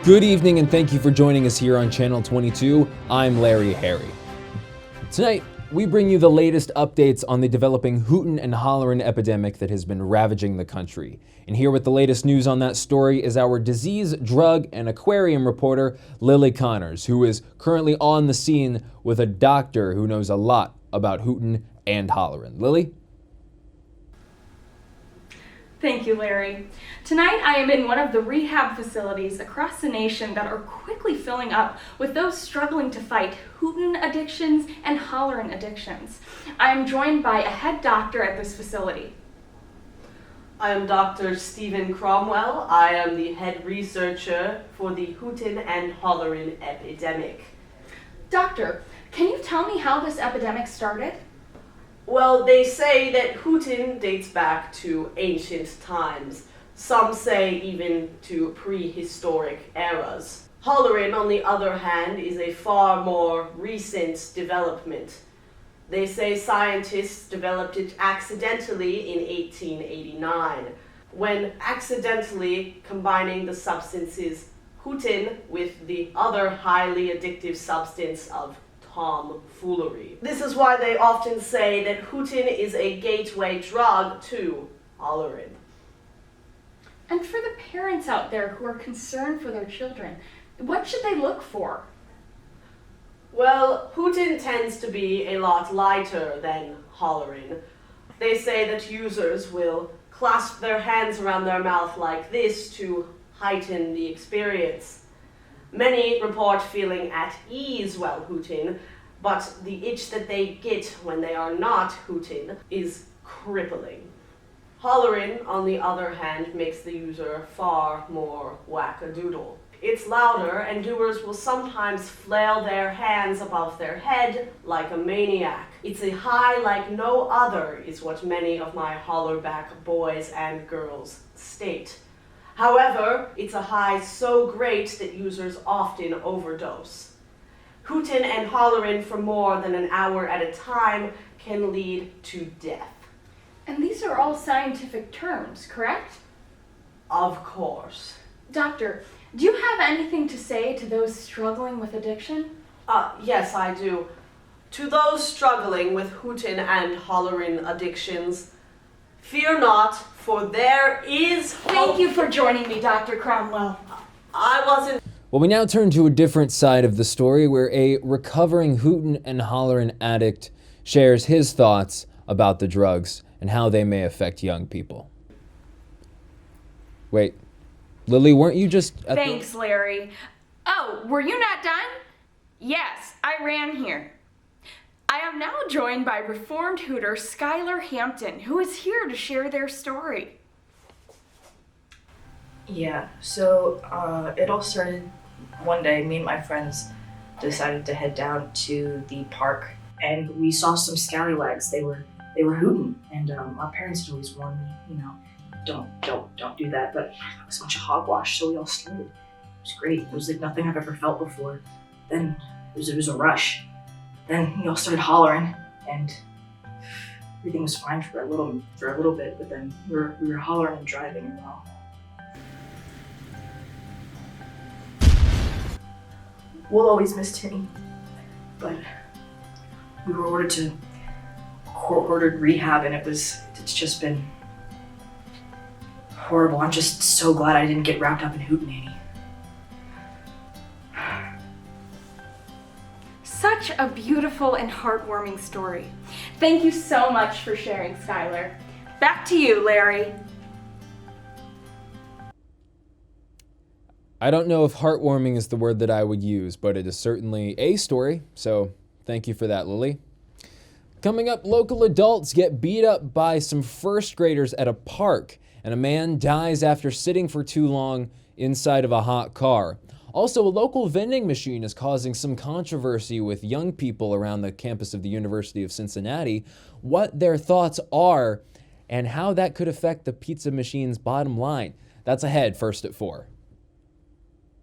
Good evening and thank you for joining us here on Channel 22. I'm Larry Harry. Tonight, we bring you the latest updates on the developing Hootin and Hollerin epidemic that has been ravaging the country. And here with the latest news on that story is our disease, drug, and aquarium reporter, Lily Connors, who is currently on the scene with a doctor who knows a lot about Hootin and Hollerin. Lily? Thank you, Larry. Tonight I am in one of the rehab facilities across the nation that are quickly filling up with those struggling to fight Hootin addictions and Hollerin addictions. I am joined by a head doctor at this facility. I am Dr. Stephen Cromwell. I am the head researcher for the Hootin and Hollerin Epidemic. Doctor, can you tell me how this epidemic started? Well, they say that Hootin dates back to ancient times. Some say even to prehistoric eras. Hollerin, on the other hand, is a far more recent development. They say scientists developed it accidentally in 1889, when accidentally combining the substances Hootin with the other highly addictive substance of tomfoolery. This is why they often say that Hootin is a gateway drug to Hollerin. And for the parents out there who are concerned for their children, what should they look for? Well, Hootin tends to be a lot lighter than Hollerin. They say that users will clasp their hands around their mouth like this to heighten the experience. Many report feeling at ease while Hootin, but the itch that they get when they are not Hootin is crippling. Hollerin, on the other hand, makes the user far more wackadoodle. It's louder, and doers will sometimes flail their hands above their head like a maniac. It's a high like no other, is what many of my hollerback boys and girls state. However, it's a high so great that users often overdose. Hootin and Hollerin for more than an hour at a time can lead to death. And these are all scientific terms, correct? Of course. Doctor, do you have anything to say to those struggling with addiction? Yes, I do. To those struggling with Hootin and Hollerin addictions, fear not, for there is hope. Thank you for joining me, Dr. Cromwell. I wasn't... Well, we now turn to a different side of the story where a recovering Hootin and Hollerin addict shares his thoughts about the drugs and how they may affect young people. Wait, Lily, weren't you just at Thanks, Larry. Oh, were you not done? Yes, I ran here. I am now joined by reformed Hooter Skylar Hampton, who is here to share their story. Yeah, so it all started one day. Me and my friends decided to head down to the park, and we saw some scallywags. They were hooting, and our parents had always warned me, don't do that. But it was a bunch of hogwash, so we all started. It was great. It was like nothing I've ever felt before. Then it was a rush. Then we all started hollering, and everything was fine for a little bit. But then we were hollering and driving, and well, we'll always miss Timmy. But we were ordered rehab, and it's just been horrible. I'm just so glad I didn't get wrapped up in hootenanny. Such a beautiful and heartwarming story. Thank you so much for sharing, Skylar. Back to you, Larry. I don't know if heartwarming is the word that I would use, but it is certainly a story, so thank you for that, Lily. Coming up, local adults get beat up by some first graders at a park, and a man dies after sitting for too long inside of a hot car. Also, a local vending machine is causing some controversy with young people around the campus of the University of Cincinnati, what their thoughts are, and how that could affect the pizza machine's bottom line. That's ahead, first at 4.